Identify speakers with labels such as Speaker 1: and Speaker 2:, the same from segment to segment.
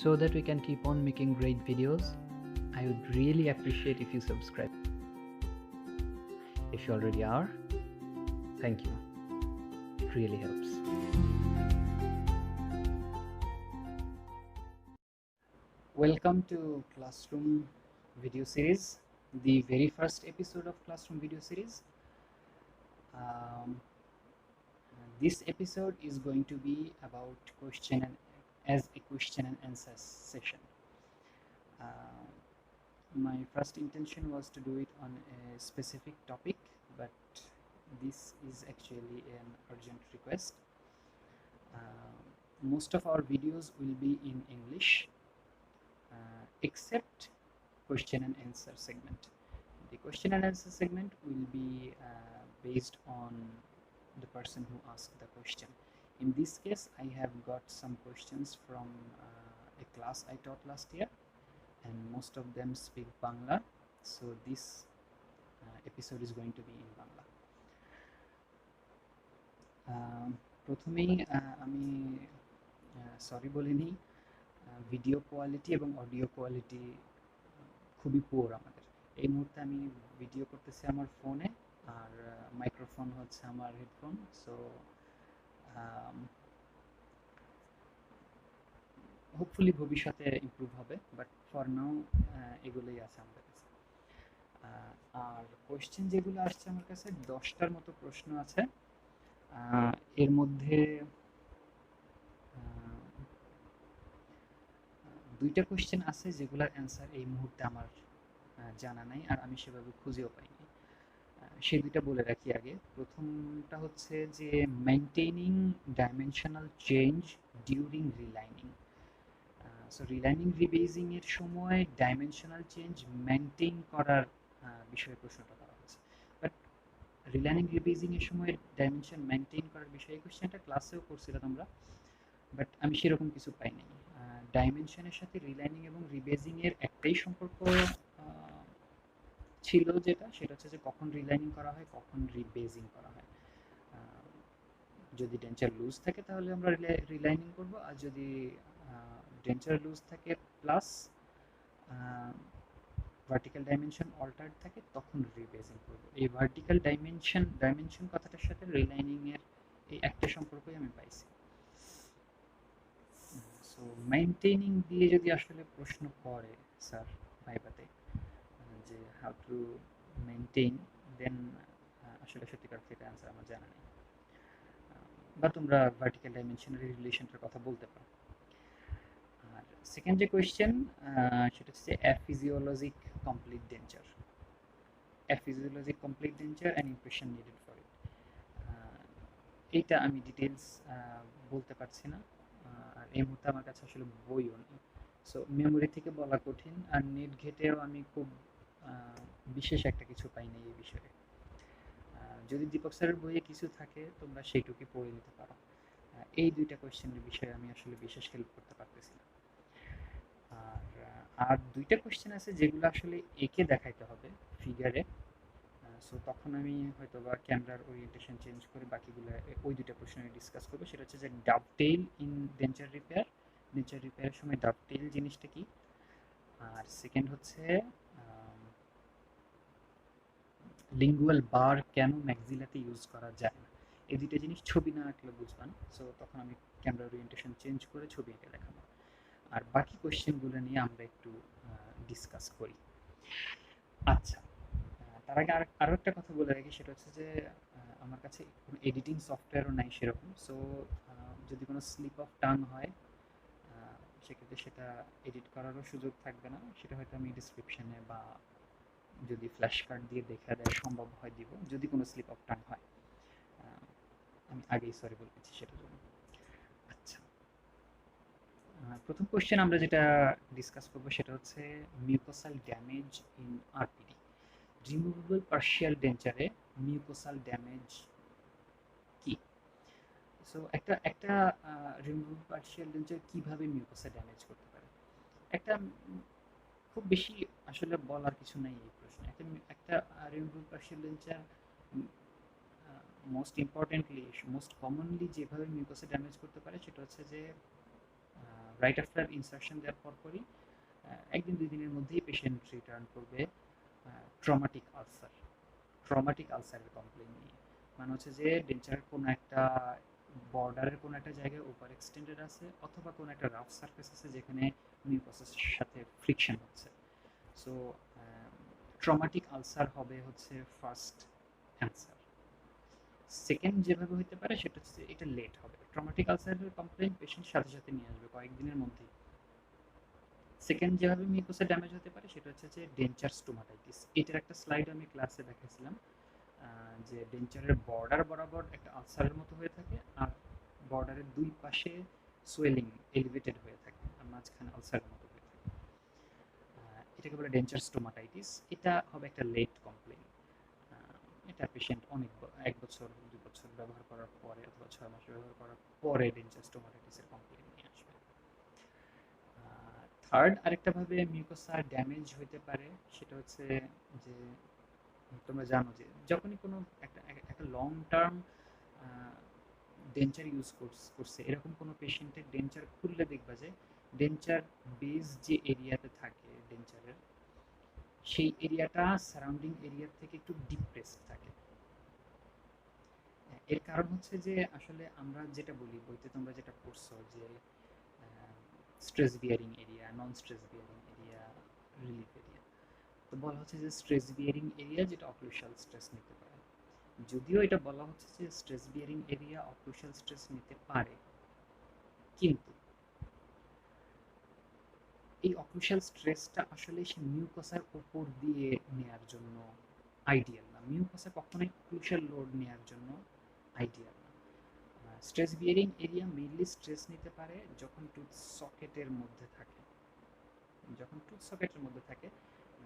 Speaker 1: so that we can keep on making great videos. I would really appreciate if you subscribe. If you already are, thank you. It really helps. Welcome to Classroom video series, the very first episode of Classroom video series. This episode is going to be about question and answer session. My first intention was to do it on a specific topic, but this is actually an urgent request. Most of our videos will be in English, except question and answer segment. The question and answer segment will be based on the person who asked the question. In this case, I have got some questions from a class I taught last year, and most of them speak Bangla, so this episode is going to be in Bangla. প্রথমেই আমি sorry বলে নিই, video quality এবং audio quality খুবই poor আমাদের। এই মুহূর্তে আমি ভিডিও করতেছি আমার ফোনে, আর মাইক্রোফোন হচ্ছে আমার হেডফোন, সো হোপফুলি ভবিষ্যতে ইমপ্রুভ হবে, বাট ফর নাও এগুলোই আছে আমাদের কাছে। আর কোয়েশ্চেন যেগুলো আসছে আমার কাছে 10টার মতো প্রশ্ন আছে। এর মধ্যে 2টা কোয়েশ্চেন আছে যেগুলোর অ্যান্সার এই মুহূর্তে আমার জানা নাই, আর আমি সেভাবে খুঁজেও পাইনি। সেই 2টা বলে রাখি আগে। প্রথমটা হচ্ছে যে maintaining dimensional change during relining. So relining rebasing এর সময় ডাইমেনশনাল চেঞ্জ মেইনটেইন করার বিষয়ে প্রশ্নটা করা হচ্ছে। বাট রিলাইনিং রিবেজিং এর সময় ডাইমেনশন মেইনটেইন করার বিষয়ে কোশ্চেনটা ক্লাসেও করছিল তোমরা, বাট আমি সেরকম কিছু পাই নাই। ডাইমেনশনের সাথে রিলাইনিং এবং রিবেজিং এর একটাই সম্পর্ক ছিল, সেটা হচ্ছে যে কখন রিলাইনিং করা হয়, কখন রিবেজিং করা হয়। যদি ডেঞ্চার লুজ থাকে তাহলে আমরা রিলাইনিং করব, আর যদি ডেঞ্চার লুজ থাকে প্লাস ভার্টিক্যাল ডাইমেনশন অল্টার্ড থাকে তখন রিবেজিং করব। এই ভার্টিক্যাল ডাইমেনশন কথাটার সাথে রিলাইনিং এর এই একটা সম্পর্কই আমি পাইছি। সো মেইনটেইনিং দিয়ে যদি আসলে প্রশ্ন করে স্যার ভাইবাতে যে হাউ টু মেইনটেইন, দেন আসলে সত্যিকার থেকে অ্যান্সার আমার জানা নেই, বা তোমরা ভার্টিক্যাল ডাইমেনশনের রিলেশনটার কথা বলতে পারো। আর সেকেন্ড যে কোয়েশ্চেন সেটা হচ্ছে aphysiologic complete denture, aphysiologic complete denture and impression needed for it. এইটা আমি ডিটেলস বলতে পারছি না, আর এই মুহূর্তে আমার কাছে আসলে বইও নেই, সো মেমোরি থেকে বলা কঠিন, আর নেট ঘেটেও আমি খুব বিশেষ একটা কিছু পাইনি এই বিষয়ে। যদি দীপক স্যারের বইয়ে কিছু থাকে তোমরা সেইটুকুই পড়ে নিতে পারো। এই 2টা কোয়েশ্চেনের বিষয়ে আমি আসলে বিশেষ হেল্প করতে পারতেছি না। আর 2টা কোয়েশ্চেন আছে যেগুলো আসলে এঁকে দেখাইতে হবে ফিগারে, সো তখন আমি হয়তো বা ক্যামেরার ওরিয়েন্টেশন চেঞ্জ করে বাকিগুলো ওই 2টা প্রশ্ন নিয়ে ডিসকাস করবো। সেটা হচ্ছে যে ডাবটেইল ইন ডেঞ্চার রিপেয়ার, ডেঞ্চার রিপেয়ারের সময় ডাবটেইল জিনিসটা কি, আর সেকেন্ড হচ্ছে লিঙ্গুয়াল বার কেন ম্যাক্সিলাতে ইউজ করা যায় না। এই 2টা জিনিস ছবি না আঁকলে বুঝবান, সো তখন আমি ক্যামেরা ওরিয়েন্টেশন চেঞ্জ করে ছবি এঁকে দেখাবো। আর বাকি কোয়েশ্চেনগুলো নিয়ে আমরা একটু ডিসকাস করি। আচ্ছা, তার আগে আরও একটা কথা বলে রাখি, সেটা হচ্ছে যে আমার কাছে কোনো এডিটিং সফটওয়্যারও নাই সেরকম, সো যদি কোনো স্লিপ অফ টাং হয় সেক্ষেত্রে সেটা এডিট করারও সুযোগ থাকবে না। সেটা হয়তো আমি ডিসক্রিপশানে বা যদি ফ্ল্যাশ কার্ড দিয়ে দেখা দেয় সম্ভব হয় দিব, যদি কোনো স্লিপ অফ টাং হয়। আমি আগেই সরি বলতেছি সেটার জন্য। আচ্ছা, প্রথম কোয়েশ্চেন আমরা যেটা ডিসকাস করবো সেটা হচ্ছে mucosal damage in RPD. Removable partial ডেঞ্চারে মিউকোসাল ড্যামেজ কি? সো একটা রিমুভেবল পার্শিয়াল ডেঞ্চার কিভাবে মিউকোসা ড্যামেজ করতে পারে, একটা খুব বেশি আসলে বলার কিছু নাই এই প্রশ্নে। একটা removable partial denture most commonly যেভাবে মিউকোসা ড্যামেজ করতে পারে সেটা হচ্ছে যে রাইট আফটার ইনসার্শন দেওয়ার পরপরই 1 দিন 2 দিনের মধ্যেই পেশেন্ট রিটার্ন করবে ট্রমাটিক আলসার, ট্রমাটিক আলসারের কমপ্লেন নিয়ে। মানে হচ্ছে যে ডেঞ্চারের কোনো একটা বর্ডারের কোনো একটা জায়গায় ওভার এক্সটেন্ডেড আছে, অথবা কোনো একটা রাফ সারফেস আছে যেখানে মিউকোসাসের সাথে ফ্রিকশন হচ্ছে। সো ট্রমাটিক আলসার হবে হচ্ছে ফার্স্ট অ্যান্সার। সেকেন্ড যেভাবে হতে পারে সেটা হচ্ছে এটা লেট হবে। ট্রমাটিক আলসারের কমপ্লেন পেশেন্ট সাথে সাথে নিয়ে আসবে কয়েকদিনের মধ্যেই। সেকেন্ড যেভাবে মিউকোসা ড্যামেজ হতে পারে সেটা হচ্ছে যে ডেঞ্চার স্টোমাটাইটিস। এটার একটা স্লাইড আমি ক্লাসে দেখাইছিলাম, যে ডেঞ্চারের বর্ডার বরাবর একটা আলসারের মতো হয়ে থাকে, আর বর্ডারের দুই পাশে সোয়েলিং এলিভেটেড হয়ে থাকে, আর মাঝখানে আলসারের মতো হয়ে থাকে। এটাকে বলে ডেঞ্চার স্টোমাটাইটিস। এটা হবে একটা লেট কমপ্লেন। এটা পেশেন্ট অনেক 1 বছর 2 বছর ব্যবহার করার পরে অথবা 6 মাস ব্যবহার করার পরে ডেঞ্চার স্টোমাটাইটিসের কমপ্লেন নিয়ে আসবে। থার্ড আরেকটা ভাবে মিউকোসা ড্যামেজ হতে পারে সেটা হচ্ছে যে তোমরা জানো যে যখনই কোনো একটা লং টার্ম ডেঞ্চার ইউজ করছে এরকম কোনো পেশেন্টের ডেঞ্চার খুললে দেখবা যে ডেঞ্চার বেস যে এরিয়াতে থাকে ডেঞ্চারের, সেই এরিয়াটা সারাউন্ডিং এরিয়ার থেকে একটু ডিপ্রেসড থাকে। এর কারণ হচ্ছে যে আসলে আমরা যেটা বলি বইতে, তোমরা যেটা পড়ছো যে stress bearing area, non stress bearing area, relief area. তো বলা হচ্ছে যে স্ট্রেস বিয়ারিং এরিয়া যেটা অক্লুশাল স্ট্রেস নিতে পারে। যদিও এটা বলা হচ্ছে যে স্ট্রেস বিয়ারিং এরিয়া অক্লুশাল স্ট্রেস নিতে পারে, কিন্তু এই অক্লুশাল স্ট্রেসটা আসলে সে মিউকোসার উপর দিয়ে নেয়ার জন্য আইডিয়াল না। মিউকোসা কখনোই অক্লুশাল লোড নেয়ার জন্য আইডিয়াল না। Stress bearing area mainly stress নিতে পারে যখন টুথ সকেটের মধ্যে থাকে। যখন টুথ সকেটের মধ্যে থাকে,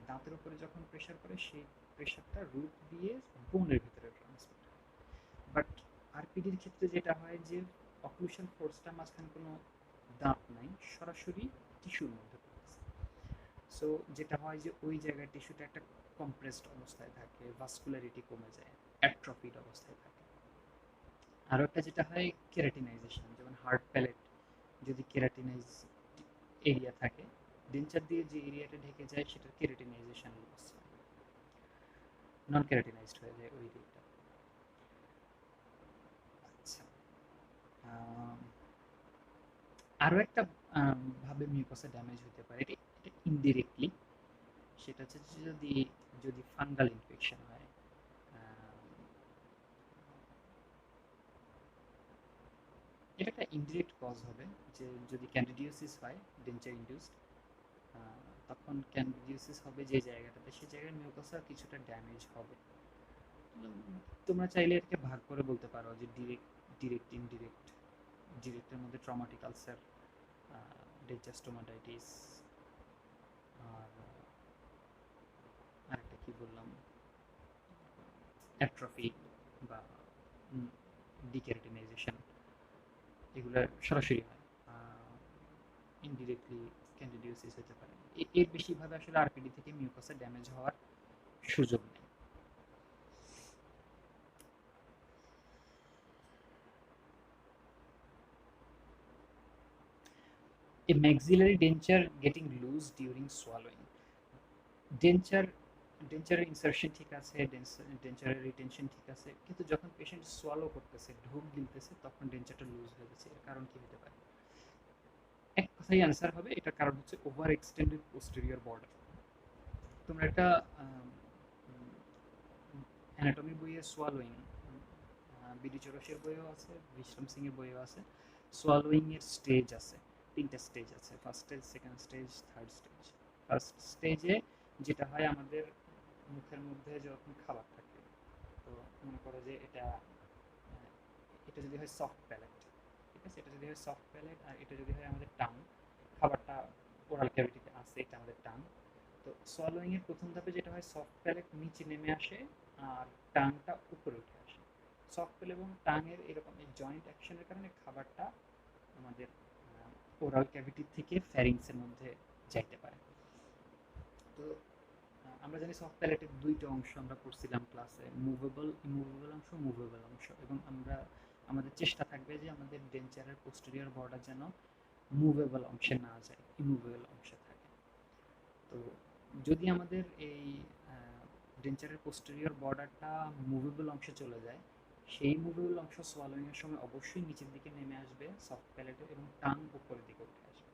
Speaker 1: দাঁতের উপরে যখন প্রেশার পড়ে সেই প্রেশারটা রুট দিয়ে বোনের ভিতরে ট্রান্সফার হয়। বাট আরপিডির ক্ষেত্রে যেটা হয় যে অক্লুশাল ফোর্সটা মাঝখানে কোনো দাঁত নাই, সরাসরি টিস্যুর মধ্যে পড়তেছে। সো যেটা হয় যে ওই জায়গায় টিস্যুটা একটা কম্প্রেসড অবস্থায় থাকে, ভাস্কুলারিটি কমে যায়, অ্যাট্রফিড অবস্থায় থাকে। আরও একটা যেটা হয় কেরাটিনাইজেশন, যেমন হার্ড প্যালেট যদি কেরাটিনাইজ এরিয়া থাকে, ডেঞ্চার দিয়ে যে এরিয়াটা ঢেকে যায় সেটার কেরাটিনাইজেশন লস হয়, নন কেরাটিনাইজড হয়ে যায় ওই এরিয়াটা। আচ্ছা, আরও একটা ভাবে মিউকোসা ড্যামেজ হতে পারে, এটা ইনডিরেক্টলি। সেটা হচ্ছে যদি যদি ফাঙ্গাল ইনফেকশন হয়, এটা একটা ইনডিরেক্ট কজ হবে। যে যদি ক্যান্ডিডিওসিস হয় ডেঞ্চার ইনডিউসড, তখন ক্যান্ডিডিওসিস হবে যে জায়গাটাতে, সেই জায়গায় মিউকোসা কিছুটা ড্যামেজ হবে। তোমরা চাইলে এটাকে ভাগ করে বলতে পারো যে ডিরেক্ট, ডিরেক্ট, ইনডিরেক্ট। ডিরেক্টের মধ্যে ট্রমাটিক আলসার, ডেঞ্চার স্টোমাটাইটিস, আর আরেকটা কি বললাম, অ্যাট্রফি বা ডিকেরাটিনাইজেশন, এগুলো সরাসরি হয়। ইনডিরেক্টলি ক্যান্ডিডিওসিস হতে পারে। এর বেশিভাবে আসলে আরপিডি থেকে মিউকোসা ড্যামেজ হওয়ার সুযোগ নেই। A maxillary denture getting loose during swallowing. Denture ডেঞ্চারের ইনসারশন ঠিক আছে, ডেঞ্চারের রিটেনশন ঠিক আছে, কিন্তু যখন পেশেন্ট সোয়ালো করতেছে, ঢোক গিলতেছে, তখন ডেঞ্চারটা লুজ হয়ে যাচ্ছে। এর কারণ কি হতে পারে? এক কথাই অ্যান্সার হবে এটার কারণ হচ্ছে ওভার এক্সটেন্ডেড পোস্টেরিয়র বর্ডার। তোমরা একটা অ্যানাটমি বইয়ে সোয়ালোইং, বিডি চরসের বইও আছে, বিশ্রাম সিং এর বইও আছে, সোয়ালোইং এর স্টেজ আছে, 3টা স্টেজ আছে, first stage, second stage, third stage. First স্টেজে যেটা হয় আমাদের মুখের মধ্যে যখন খাবার থাকে, তো মনে করো যে এটা যদি হয় সফট প্যালেট, ঠিক আছে, এটা যদি হয় সফট প্যালেট, আর এটা যদি হয় আমাদের টাং, খাবারটা ওরাল ক্যাভিটিতে আছে, এটা আমাদের টাং। তো সোয়ালোইং এর প্রথম ধাপে যেটা হয় সফট প্যালেট নিচে নেমে আসে আর টাংটা উপরে উঠে আসে। সফট প্যালেট এবং টাংয়ের এরকম এই জয়েন্ট অ্যাকশনের কারণে খাবারটা আমাদের ওরাল ক্যাভিটি থেকে ফ্যারিংসের মধ্যে যাইতে পারে। তো আমরা জানি সফট প্যালেটের 2টা অংশ আমরা পড়ছিলাম ক্লাসে, মুভেবল, ইমুভেবল অংশ, মুভেবল অংশ। এবং আমাদের চেষ্টা থাকবে যে আমাদের ডেঞ্চারের পোস্টেরিয়র বর্ডার যেন মুভেবল অংশে না যায়, ইমুভেবল অংশে থাকে। তো যদি আমাদের এই ডেঞ্চারের পোস্টেরিয়র বর্ডারটা মুভেবল অংশে চলে যায়, সেই মুভেবল অংশ সোয়ালোইং এর সময় অবশ্যই নিচের দিকে নেমে আসবে সফট প্যালেটে, এবং টাং উপরের দিকে উঠে আসবে।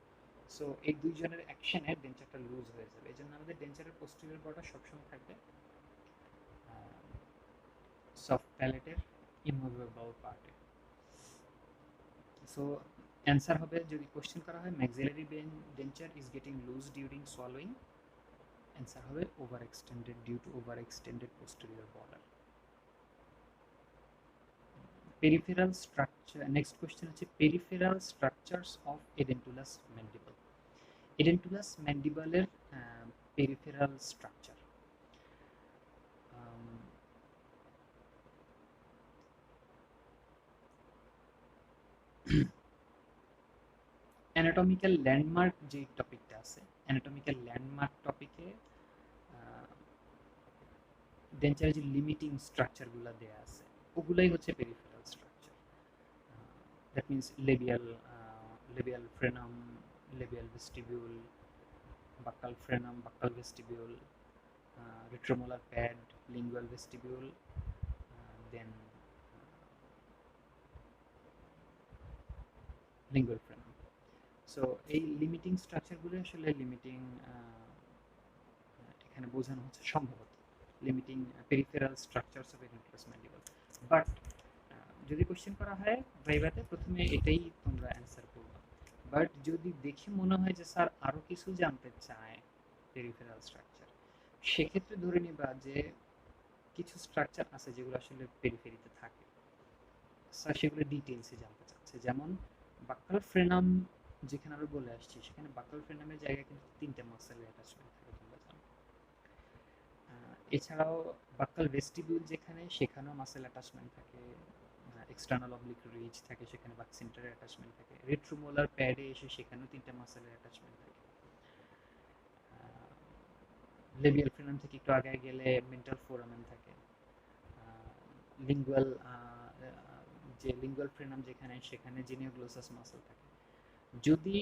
Speaker 1: সো এই দুইজনের অ্যাকশনে ডেঞ্চারটা লুজ হয়ে যাবে। এই জন্য আমাদের ডেঞ্চারের পোস্টেরিয়র বর্ডার সবসময় থাকবে সফট প্যালেটের ইমুভেবল পার্টে। সো অ্যান্সার হবে, যদি কোশ্চেন করা হয় maxillary denture is getting loose during swallowing, answer হবে over extended, due to over extended posterior border. Peripheral structure, next question হচ্ছে peripheral structures of edentulous mandible. Edentulous ম্যান্ডিবলের peripheral structure, anatomical landmark যে টপিকটা আছে, anatomical landmark টপিকে ডেঞ্চারের যে limiting স্ট্রাকচারগুলো দেয়া আছে ওগুলাই হচ্ছে peripheral structure. That means labial frenum, labial vestibule, buccal frenum, buccal vestibule, retromolar pad, lingual vestibule, then lingual frenum. So এই লিমিটিং স্ট্রাকচারগুলো আসলে লিমিটিং এখানে বোঝানো হচ্ছে সম্ভবত limiting peripheral structures of edentulous mandible. But যদি কোশ্চেন করা হয় ভাইভাতে, প্রথমে এটাই তোমরা অ্যান্সার করবে। বাট যদি দেখে মনে হয় যে স্যার আরও কিছু জানতে চায় পেরিফেরাল স্ট্রাকচার, সেক্ষেত্রে ধরে নিবা যে কিছু স্ট্রাকচার আছে যেগুলো আসলে পেরিফেরিতে থাকে, স্যার সেগুলো ডিটেলসে জানতে চাচ্ছে। যেমন বাক্কাল ফ্রেনাম যেখানে আমরা বলে আসছি, সেখানে বাক্কাল ফ্রেনামের জায়গায় কিন্তু 3টে মাসেলের অ্যাটাচমেন্ট থাকে, তোমরা জানো। এছাড়াও বাক্কাল ভেস্টিবিউল যেখানে, সেখানেও মাসেল অ্যাটাচমেন্ট থাকে, এক্সটার্নাল অবলিক রিজ থাকে, সেখানে বাক সেন্টারের অ্যাটাচমেন্ট থাকে। রেট্রোমোলার প্যাডে এসে সেখানেও 3টে মাসেলের অ্যাটাচমেন্ট থাকে। লেবিয়াল ফ্রেনাম থেকে একটু আগে গেলে মেন্টাল ফোরামেন থাকে। লিঙ্গুয়াল যে লিঙ্গুয়াল ফ্রেনাম যেখানে, সেখানে জিনিওগ্লোসাস মাসল থাকে। যদি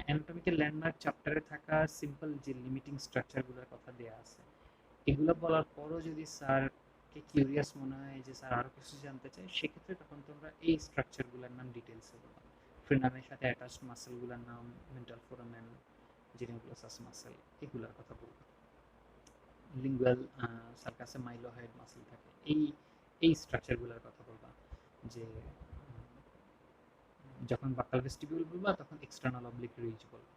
Speaker 1: অ্যানাটমিক্যাল ল্যান্ডমার্ক চ্যাপ্টারে থাকা সিম্পল যে লিমিটিং স্ট্রাকচারগুলোর কথা দেওয়া আছে, এগুলো বলার পরও যদি স্যারকে কিউরিয়াস মনে হয় যে স্যার আরও কিছু জানতে চাই, সেক্ষেত্রে তখন তোমরা এই স্ট্রাকচারগুলোর নাম ডিটেলসে বলবা। ফ্রেনামের সাথে অ্যাটাচড মাসেলগুলোর নাম মেন্টাল ফোরামেন, জিনিওগ্লোসাস মাসেল, এগুলোর কথা বলবা। লিঙ্গুয়াল সার্কাসে মাইলোহেড মাসেল থাকে, এই স্ট্রাকচারগুলোর কথা বলবা। যে যখন বাক্কাল ভেস্টিবিউল বলবা তখন এক্সটার্নাল অবলিক রিজ বলবা,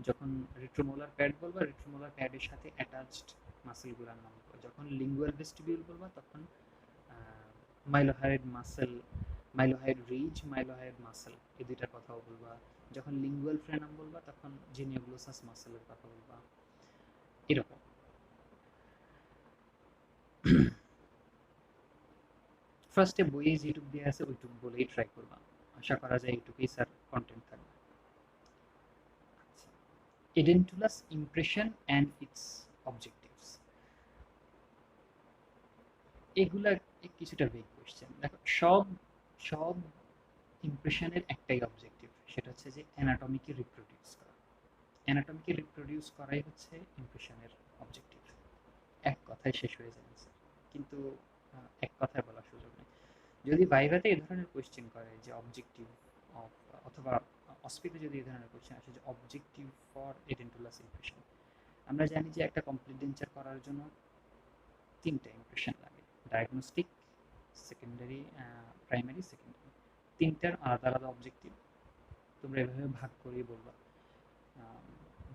Speaker 1: যখন রেট্রোমোলার প্যাড বলবা রেট্রোমোলার প্যাডের সাথে অ্যাটাচড মাসেলগুলোর নাম বলবা, যখন লিঙ্গুয়াল ভেস্টিবিউল বলবা তখন মাইলোহাইড মাসেল, মাইলোহাইড রিজ, মাইলোহাইড মাসেল, এই দুইটার কথাও বলবা। যখন লিঙ্গুয়াল ফ্রেনাম বলবা তখন জিনিওগ্লোসাস মাসেলের কথা বলবা, এরকম। ফার্স্টে বইয়ে যেটুক দেওয়া আছে ওইটুক বলেই ট্রাই করবা, আশা করা যায় এইটুকুই স্যার কন্টেন্ট থাকবে। এডেন্টুলাস ইমপ্রেশন অ্যান্ড ইটস অবজেক্টিভস, এগুলা কিছুটা ভেগ কোয়েশ্চেন। দেখো, সব সব ইমপ্রেশনের একটাই অবজেক্টিভ, সেটা হচ্ছে যে অ্যানাটমিকে রিপ্রোডিউস করা। অ্যানাটমিকে রিপ্রোডিউস করাই হচ্ছে ইমপ্রেশনের অবজেক্টিভ। এক কথায় শেষ হয়ে যায় স্যার, কিন্তু এক কথায় বলার সুযোগ নেই। যদি ভাইভাতে এই ধরনের কোয়েশ্চেন করে যে অবজেক্টিভ অফ, অথবা অস্পিতে যদি এই ধরনের কোয়েশ্চেন আসে যে অবজেক্টিভ ফর এডেন্টুলাস ইমপ্রেশন, আমরা জানি যে একটা কমপ্লিট ডেঞ্চার করার জন্য 3টে ইমপ্রেশন লাগে, ডায়াগনস্টিক, সেকেন্ডারি, প্রাইমারি, সেকেন্ডারি, 3টার আলাদা আলাদা অবজেক্টিভ। তোমরা এভাবে ভাগ করেই বলবা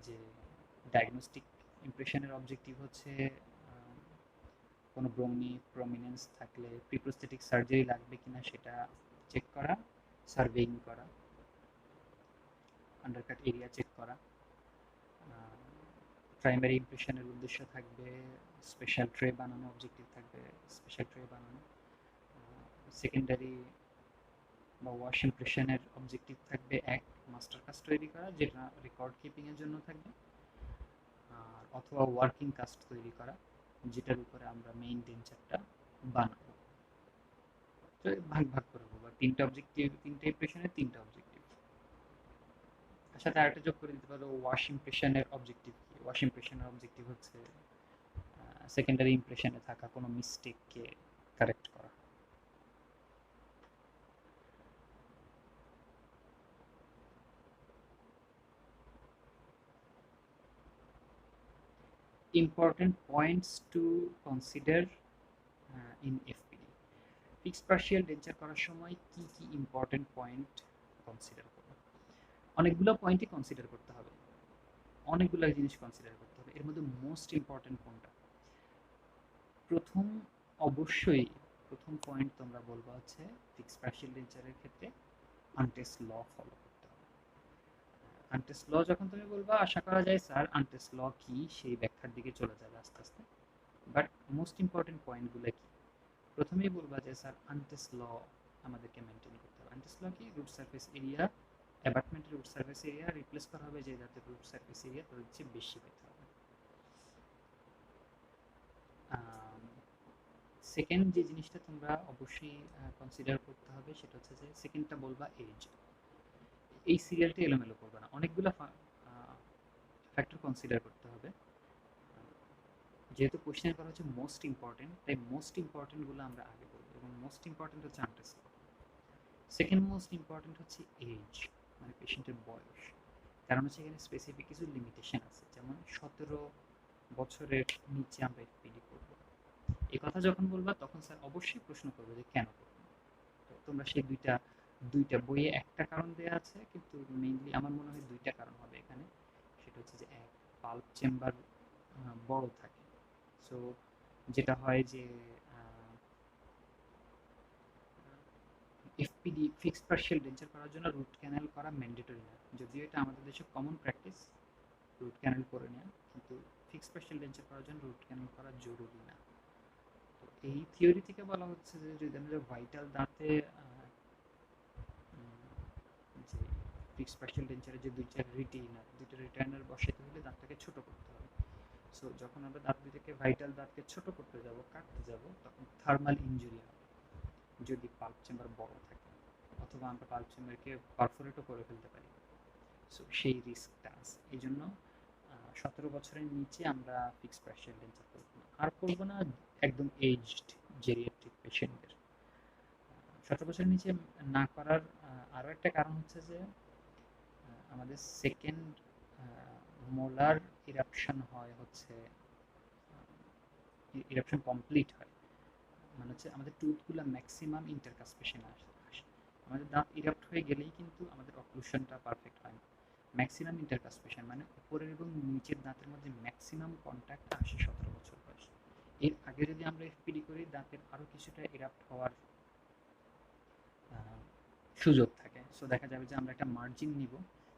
Speaker 1: যে ডায়াগনস্টিক ইমপ্রেশনের অবজেক্টিভ হচ্ছে কোনো ব্রোমি প্রমিনেন্স থাকলে প্রিপ্রোস্থেটিক সার্জারি লাগবে কিনা সেটা চেক করা, সার্ভেইং করা, আন্ডারকাট এরিয়া চেক করা। প্রাইমারি ইমপ্রেশনের উদ্দেশ্য থাকবে স্পেশাল ট্রে বানানো, অবজেক্টিভ থাকবে স্পেশাল ট্রে বানানো। সেকেন্ডারি বা ওয়াশ ইমপ্রেশনের অবজেক্টিভ থাকবে এক, মাস্টার কাস্ট তৈরি করা, যেটা রেকর্ড কিপিংয়ের জন্য থাকবে, আর অথবা ওয়ার্কিং কাস্ট তৈরি করা, যেটার উপরে আমরা মেইন ডেঞ্চারটা বানাবো। তো ভাগ ভাগ করে বলবো, 3টে অবজেক্টিভ, 3টে ইমপ্রেশনের 3টে অবজেক্টিভ। সাথে আরেকটা যোগ করে দিতে পারো, ওয়াশ ইমপ্রেশনের অবজেক্টিভ কি? ওয়াশ ইমপ্রেশনের অবজেক্টিভ হচ্ছে সেকেন্ডারি ইমপ্রেশনে থাকা কোনো মিস্টেককে কারেক্ট করা। Important points two consider in FPD. Fixed partial denture করার সময় কি কি ইম্পর্টেন্ট পয়েন্ট কনসিডার করবো? অনেকগুলো পয়েন্টই কনসিডার করতে হবে, অনেকগুলো জিনিস কনসিডার করতে হবে। এর মধ্যে মোস্ট ইম্পর্টেন্ট কোনটা? প্রথম, অবশ্যই প্রথম পয়েন্ট তোমরা বলবা হচ্ছে ফিক্সড পার্শিয়াল ডেঞ্চারের ক্ষেত্রে আনটেস্ট ল ফলো করতে হবে। আনটেস্ট ল যখন তুমি বলবা, আশা করা যায় স্যার আনটেস্ট ল কি সেই ব্যাখ্যার দিকে চলে যাবে আস্তে আস্তে। বাট মোস্ট ইম্পর্টেন্ট পয়েন্টগুলো কি? প্রথমেই বলবা যে স্যার আনটেস্ট ল আমাদেরকে মেনটেন করতে হবে। আনটেস্ট ল কি? রুট সারফেস এরিয়া, অ্যাবাটমেন্টের রুট সারফেস এরিয়া রিপ্লেস করা হবে যে যাতে রুট সারফেস এরিয়া তাদের চেয়ে বেশি পেতে হবে। সেকেন্ড যে জিনিসটা তোমরা অবশ্যই কনসিডার করতে হবে সেটা হচ্ছে যে সেকেন্ডটা বলবা এজ। এই সিরিয়ালটা এলোমেলো করবে না, অনেকগুলো ফ্যাক্টর কনসিডার করতে হবে। যেহেতু কোশ্চেন করা হচ্ছে মোস্ট ইম্পর্টেন্ট, তাই মোস্ট ইম্পর্টেন্টগুলো আমরা আগে বলবো, এবং মোস্ট ইম্পর্টেন্ট হচ্ছে আনটেস্ট ল। সেকেন্ড মোস্ট ইম্পর্টেন্ট হচ্ছে এজ, মানে পেশেন্টের বয়স। কারণ হচ্ছে এখানে স্পেসিফিক কিছু লিমিটেশন আছে, যেমন 17 বছরের নিচে আমরা এফপিডি করবো। এই কথা যখন বলবা তখন স্যার অবশ্যই প্রশ্ন করবে যে কেন করবো। তো তোমরা সেই দুইটা দুইটা বইয়ে একটা কারণ দেওয়া আছে, কিন্তু মেইনলি আমার মনে হয় দুইটা কারণ হবে এখানে। সেটা হচ্ছে যে এক, পাল্প চেম্বার বড় থাকে। সো যেটা হয় যে এফপিডি ফিক্সড পার্শিয়াল ডেঞ্চার করার জন্য রুট ক্যানেল করা ম্যান্ডেটরি না, যদিও এটা আমাদের দেশে কমন প্র্যাকটিস রুট ক্যানেল করে নেওয়া, কিন্তু ফিক্সড পার্শিয়াল ডেঞ্চার করার জন্য রুট ক্যানেল করা জরুরি না। তো এই থিওরি থেকে বলা হচ্ছে যে যদি আমরা ভাইটাল দাঁতে যে ফিক্সড পার্শিয়াল ডেঞ্চারের যে দুইটা রিটেইনার বসাইতে হলে দাঁতটাকে ছোট করতে হবে। সো যখন আমরা দাঁত দুইটাকে ভাইটাল দাঁতকে ছোট করতে যাব, কাটতে যাব, তখন থার্মাল ইনজুরি হবে যদি পাল্প চেম্বার বড় থাকে, অথবা আমরা পাল্প চেম্বারকে পারফোরেটও করে ফেলতে পারি। সো সেই রিস্কটা আছে। এই জন্য 17 বছরের নিচে আমরা ফিক্সড পার্শিয়াল ডেঞ্চার করবো না, আর করবো না একদম এজড জেরিয়াট্রিক পেশেন্টদের। 17 বছরের নিচে না করার আরও একটা কারণ হচ্ছে যে আমাদের সেকেন্ড মোলার ইরাপশন হয় হচ্ছে ইরাপশন কমপ্লিট হয়, মানে হচ্ছে আমাদের টুথগুলো ম্যাক্সিমাম ইন্টারকাসপেশনে আসে। আমাদের দাঁত ইরাপ্ট হয়ে গেলেই কিন্তু আমাদের অক্লুশনটা পারফেক্ট হয় না। ম্যাক্সিমাম ইন্টারকাসপেশন মানে উপরের এবং নিচের দাঁতের মধ্যে ম্যাক্সিমাম কন্ট্যাক্ট আসে 17 বছর বয়সে। এর আগে যদি আমরা এফপিডি করি দাঁতের আরও কিছুটা ইরাপ্ট হওয়ার সুযোগ থাকে। সো দেখা যাবে যে আমরা একটা মার্জিন নিব,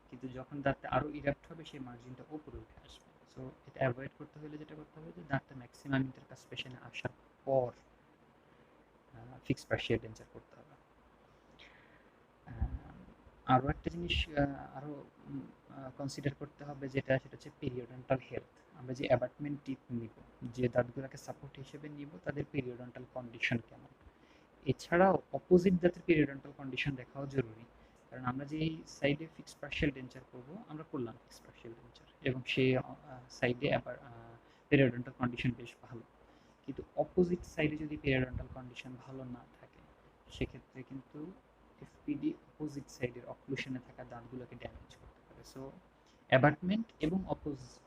Speaker 1: কিন্তু যখন দাঁতটা আরও ইরাপ্ট হবে সেই মার্জিনটা উপরে উঠে আসবে। সো এটা অ্যাভয়েড করতে হলে যেটা করতে হবে যে দাঁতটা ম্যাক্সিমাম ইন্টারকাসপেশনে আসার পর ফিক্সড পার্শিয়াল ডেঞ্চার করতে হবে। আরও একটা জিনিস আরও কনসিডার করতে হবে যেটা, সেটা হচ্ছে পিরিওডন্টাল হেলথ। আমরা যে অ্যাবাটমেন্ট টিপ নিব, যে দাঁতগুলোকে সাপোর্ট হিসেবে নিব, তাদের পিরিওডন্টাল কন্ডিশন কেমন। এছাড়াও অপোজিট দাঁতের পিরিওডন্টাল কন্ডিশন দেখাও জরুরি, কারণ আমরা যে সাইডে ফিক্সড পার্শিয়াল ডেঞ্চার করবো, আমরা করলাম ফিক্সড পার্শিয়াল ডেঞ্চার এবং সেই সাইডে আবার পিরিওডন্টাল কন্ডিশন বেশ ভালো, কিন্তু অপোজিট সাইডে যদি পিরিওডন্টাল কন্ডিশন ভালো না থাকে, সেক্ষেত্রে কিন্তু এফপিডি অপোজিট সাইডের অক্লুশনে থাকা দাঁতগুলোকে ড্যামেজ করতে পারে। সো অ্যাবাটমেন্ট এবং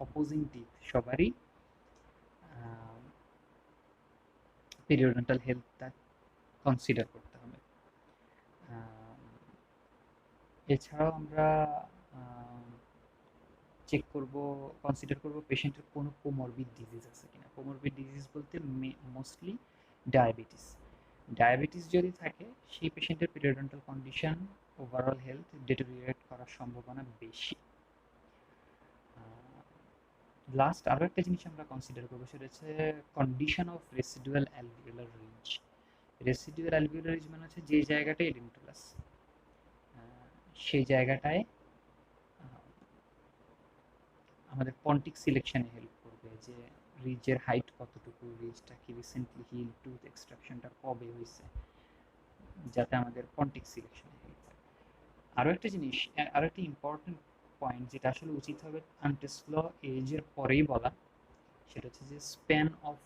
Speaker 1: অপোজিং টিপ সবারই পিরিওডন্টাল হেলথটা কনসিডার করতে হবে। এছাড়াও আমরা চেক করব, কনসিডার করব পেশেন্টের কোনো কোমরবিড ডিজিজ আছে কিনা। কোমরবিড ডিজিজ বলতে মোস্টলি ডায়াবেটিস। ডায়াবেটিস যদি থাকে সেই পেশেন্টের পিরিওডন্টাল কন্ডিশন ওভারঅল হেলথ ডেটেরিয়েট করার সম্ভাবনা বেশি। লাস্ট আরও একটা জিনিস আমরা কনসিডার করবো, সেটা হচ্ছে condition of residual alveolar ridge. Residual alveolar ridge মানে হচ্ছে যে জায়গাটায় এডেন্টালাস, সেই জায়গাটায় আমাদের পন্টিক সিলেকশনে হেল্প করবে, যে রিজের হাইট কতটুকু, রিজটা কি রিসেন্টলি হিল, টুথ এক্সট্রাকশনটা কবে হয়েছে, যাতে আমাদের পন্টিক সিলেকশনে হেল্প হয়। আরও একটা জিনিস, আরও একটা ইম্পর্টেন্ট পয়েন্ট যেটা আসলে উচিত হবে আনটেস্ট ল এজের পরেই বলা, সেটা হচ্ছে যে স্প্যান অফ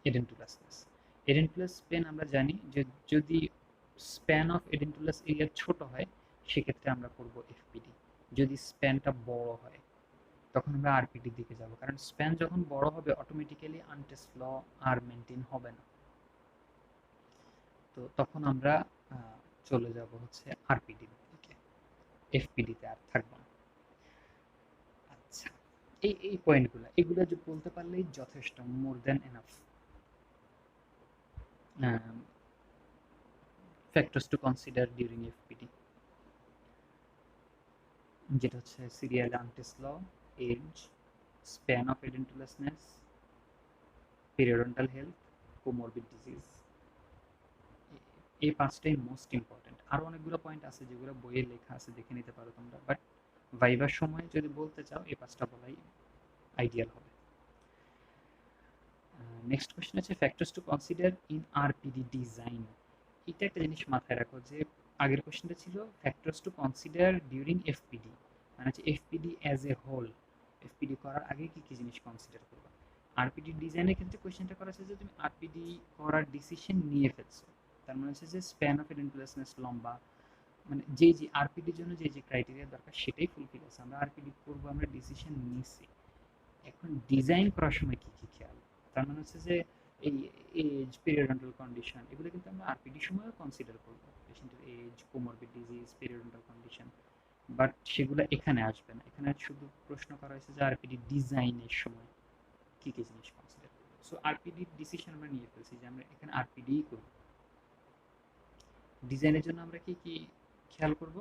Speaker 1: এডেন্টুলাসনেস। এডেন্টুলাস স্প্যান আমরা জানি যে যদি স্প্যান অফ এডেন্টুলাস এরিয়া ছোট হয় সেক্ষেত্রে আমরা করব এফপিডি। যদি স্প্যানটা বড় হয় তখন আমরা আরপিডির দিকে যাব, কারণ স্প্যান যখন বড় হবে অটোমেটিক্যালি আনটেস্ট ল আর মেনটেন হবে না। তো তখন আমরা চলে যাব হচ্ছে আরপিডির দিকে, এফপিডিতে আর থাকবো না। আচ্ছা, এই পয়েন্টগুলো এগুলো যে বলতে পারলেই যথেষ্ট, more than enough. Factors to consider during FPD, যেটা হচ্ছে serial Ante's law, age, span of edentulousness, periodontal health, comorbid disease. এই পাঁচটাই মোস্ট ইম্পর্টেন্ট। আরও অনেকগুলো পয়েন্ট আছে যেগুলো বইয়ে লেখা আছে, দেখে নিতে পারো তোমরা, বাট ভাইবার সময় যদি বলতে চাও এই পাঁচটা বলাই আইডিয়াল হবে। নেক্সট কোয়েশ্চেন হচ্ছে factors to consider in RPD design. এটা একটা জিনিস মাথায় রাখো যে আগের কোয়েশ্চেনটা ছিল factors to consider during FPD, মানে হচ্ছে FPD as a whole, FPD করার আগে কি কি জিনিস কনসিডার করবা। আরপিডি ডিজাইনের ক্ষেত্রে কোয়েশ্চেনটা করা হচ্ছে যে তুমি আরপিডি করার ডিসিশন নিয়ে ফেলছো, তার মানে হচ্ছে যে স্প্যান অফ এডেন্টুলাসনেস লম্বা, মানে যে আরপিডির জন্য যে ক্রাইটেরিয়া দরকার সেটাই ফুলফিল আছে, আমরা আরপিডি করবো, আমরা ডিসিশন নিয়েছি। এখন ডিজাইন করার সময় কি কি খেয়াল, তার মানে হচ্ছে যে এই এজ, পেরিওডন্টাল কন্ডিশন, এগুলো কিন্তু আমরা আরপিডি সময়ও কনসিডার করবো, পেশেন্টের age, comorbid disease, periodontal condition, but সেগুলো এখানে আসবে না। এখানে শুধু প্রশ্ন করা হয়েছে যে আরপিডি ডিজাইনের সময় কি কি জিনিস কনসিডার করবো। সো আরপিডি ডিসিশন আমরা নিয়ে ফেলছি যে আমরা এখানে আরপিডি করব। ডিজাইনের জন্য আমরা কি কি খেয়াল করব,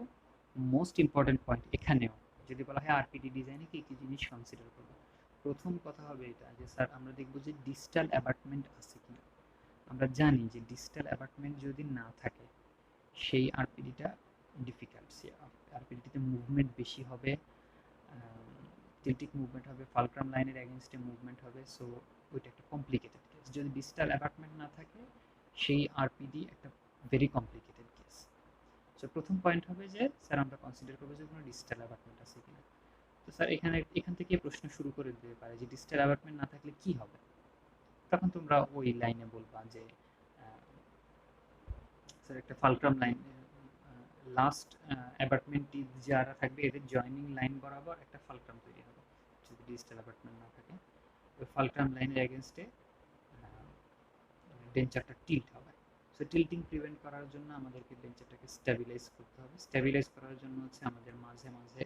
Speaker 1: মোস্ট ইম্পর্টেন্ট পয়েন্ট এখানেও যদি বলা হয় আরপিডি ডিজাইনে কি কি জিনিস কনসিডার করব, প্রথম কথা হবে এটা যে স্যার আমরা দেখব যে ডিস্টাল অ্যাবাটমেন্ট আছে কিনা। আমরা জানি যে ডিস্টাল অ্যাবাটমেন্ট যদি না থাকে সেই আরপিডিটা ডিফিকাল্ট, সে আরপিডিতে মুভমেন্ট বেশি হবে, টিল্টিক মুভমেন্ট হবে, ফালক্রাম লাইনের এগেনস্টে মুভমেন্ট হবে, সো ওইটা একটা কমপ্লিকেটেড কেস। যদি ডিস্টাল অ্যাবাটমেন্ট না থাকে সেই আরপিডি একটা ভেরি কমপ্লিকেটেড কেস। সো প্রথম পয়েন্ট হবে যে স্যার আমরা কনসিডার করবো যে কোনো ডিস্টাল অ্যাবাটমেন্ট আছে কিনা। তো স্যার এখান থেকে প্রশ্ন শুরু করে দিতে পারে যে ডিস্টাল অ্যাবাটমেন্ট না থাকলে কি হবে, তখন তোমরা ওই লাইনে বলবা যে স্যার একটা ফালক্রাম লাইন, লাস্ট অ্যাপার্টমেন্টটি যারা থাকবে এদের জয়নিং লাইন বরাবর একটা ফালক্রাম তৈরি হবে যদি ডিজিটাল অ্যাপার্টমেন্ট না থাকে। ওই ফালক্রাম লাইনের এগেনস্টে ডেঞ্চারটা টিল্ট হবে। সো টিল্টিং প্রিভেন্ট করার জন্য আমাদেরকে ডেঞ্চারটাকে স্টেবিলাইজ করতে হবে। স্টেবিলাইজ করার জন্য হচ্ছে আমাদের মাঝে মাঝে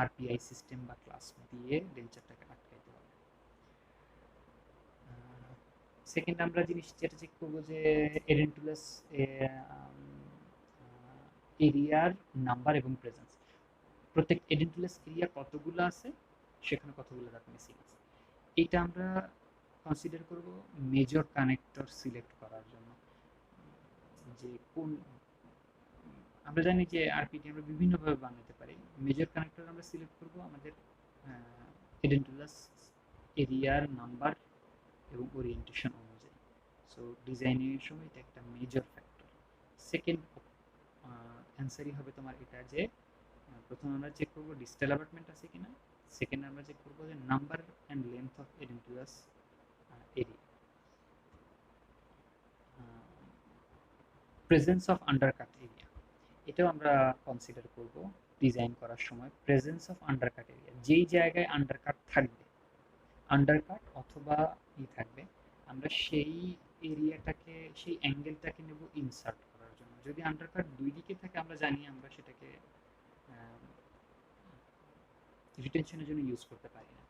Speaker 1: আরপিআই সিস্টেম বা ক্লাস দিয়ে ডেঞ্চারটাকে আটকাইতে হবে। সেকেন্ড আমরা জিনিস যেটা চেক করবো যে এডেন্টুলাস এরিয়ার নাম্বার এবং প্রেজেন্স। প্রত্যেক এডেন্টুলাস এরিয়া কতগুলো আছে, সেখানে কতগুলো দাঁত মিসিং আছে, এইটা আমরা কনসিডার করব মেজর কানেক্টর সিলেক্ট করার জন্য। যে কোন, আমরা জানি যে আরপিডি আমরা বিভিন্নভাবে বানাতে পারি। মেজর কানেক্টর আমরা সিলেক্ট করব আমাদের এডেন্টুলাস এরিয়ার নাম্বার এবং ওরিয়েন্টেশন অনুযায়ী। সো ডিজাইনের সময় এটা একটা মেজর ফ্যাক্টর। সেকেন্ড অ্যান্সারই হবে তোমার এটা যে প্রথমে আমরা চেক করবো ডিস্টাল অ্যাপার্টমেন্ট আছে কিনা, সেকেন্ড আমরা চেক করবো যে number and length of edentulous area, presence of undercut area, এটাও আমরা কনসিডার করব ডিজাইন করার সময়। প্রেজেন্স অফ আন্ডারকাট এরিয়া, যেই জায়গায় আন্ডারকাট থাকবে, আন্ডারকাট অথবা থাকবে, আমরা সেই এরিয়াটাকে, সেই অ্যাঙ্গেলটাকে নেব ইনসার্ট করার জন্য। যদি আন্ডারকাট দুই দিকে থাকে আমরা জানি আমরা সেটাকে রিটেনশনের জন্য ইউজ করতে পারি না,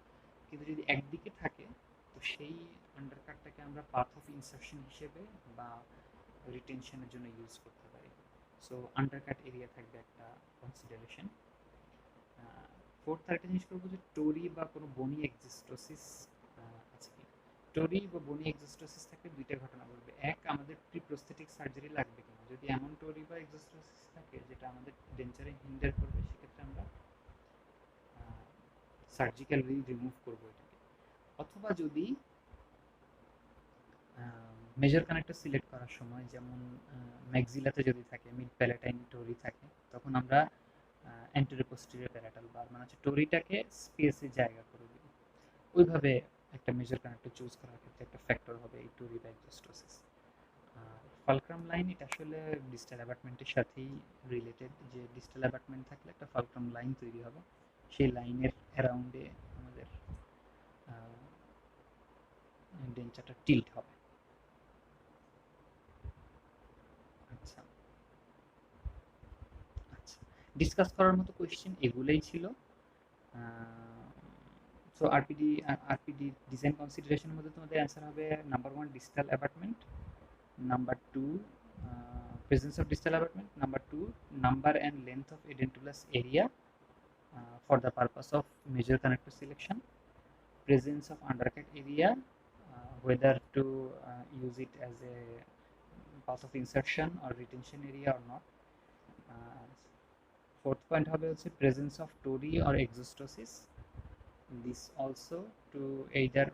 Speaker 1: কিন্তু যদি একদিকে থাকে তো সেই আন্ডারকাটটাকে আমরা পাথ অফ ইনসার্শন হিসেবে বা রিটেনশনের জন্য ইউজ করতে পারি। সো আন্ডারকাট এরিয়া থাকবে একটা কনসিডারেশন। ফোর্থ আরেকটা জিনিস করবো যে টোরি বা কোনো বনি এক্সিস্টোসিস আছে কি। টোরি বা বনি এক্সিস্টোসিস থাকলে দুইটা ঘটনা ঘটবে, এক আমাদের প্রি প্রস্থেটিক সার্জারি লাগবে কিনা। যদি এমন টোরি বা এক্সিস্টোসিস থাকে যেটা আমাদের ডেঞ্চারে হিন্ডার করবে সেক্ষেত্রে আমরা সার্জিক্যালি রিমুভ করবো এটাকে। অথবা যদি মেজর কানেক্টর সিলেক্ট করার সময় যেমন ম্যাক্সিলাতে যদি থাকে, মিড প্যালেটাইন টোরি থাকে, তখন আমরা অ্যান্টেরিয়র পোস্টেরিয়র প্যারাটাল বার, মানে হচ্ছে টরিটাকে স্পেসে জায়গা করে দিবে। ওইভাবে একটা মেজর কানেক্টর চুজ করার ক্ষেত্রে একটা ফ্যাক্টর হবে এই টরি বা এক্সোস্টোসিস। আর ফালক্রাম লাইন এটা আসলে ডিস্টাল অ্যাবাটমেন্টের সাথেই রিলেটেড, যে ডিস্টাল অ্যাবাটমেন্ট থাকলে একটা ফালক্রাম লাইন তৈরি হবে, সেই লাইনের অ্যারাউন্ডে আমাদের ডেঞ্চারটা টিল্ট হবে। আচ্ছা আচ্ছা, ডিসকাস করার মতো কোয়েশ্চেন এগুলোই ছিল। সো আরপিডি ডিজাইন কনসিডারেশনের মধ্যে তোমাদের অ্যান্সার হবে number 1 distal অ্যাবাটমেন্ট, number 2 presence of distal abutment, number 2 number and length of edentulous area for the purpose of major connector selection, presence of undercut area, whether to use it as a path of insertion or retention area or not. Fourth point হবে হচ্ছে presence of tori or exostosis, this also to either